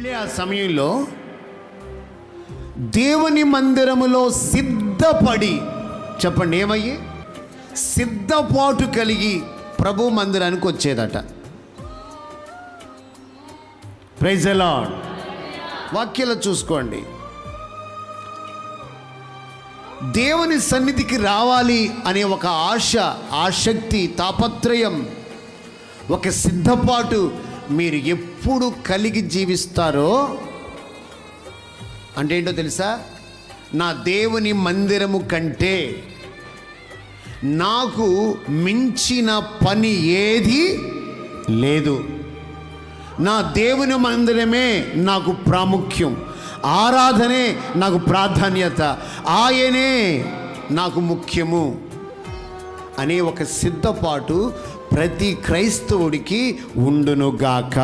వెళ్ళే ఆ సమయంలో దేవుని మందిరములో సిద్ధపడి, చెప్పండి ఏమయ్యి, సిద్ధపాటు కలిగి ప్రభు మందిరానికి వచ్చేదట. Praise the lord. వాక్యాలు చూసుకోండి. దేవుని సన్నిధికి రావాలి అనే ఒక ఆశ, ఆసక్తి, తాపత్రయం, ఒక సిద్ధపాటు మీరు ఎప్పుడు కలిగి జీవిస్తారో అంటే ఏంటో తెలుసా? నా దేవుని మందిరము కంటే నాకు మించిన పని ఏది లేదు. నా దేవుని మందిరమే నాకు ప్రాముఖ్యం, ఆరాధనే నాకు ప్రాధాన్యత, ఆయనే నాకు ముఖ్యము అనే ఒక సిద్ధపాటు ప్రతి క్రైస్తవుడికి ఉండునుగాక.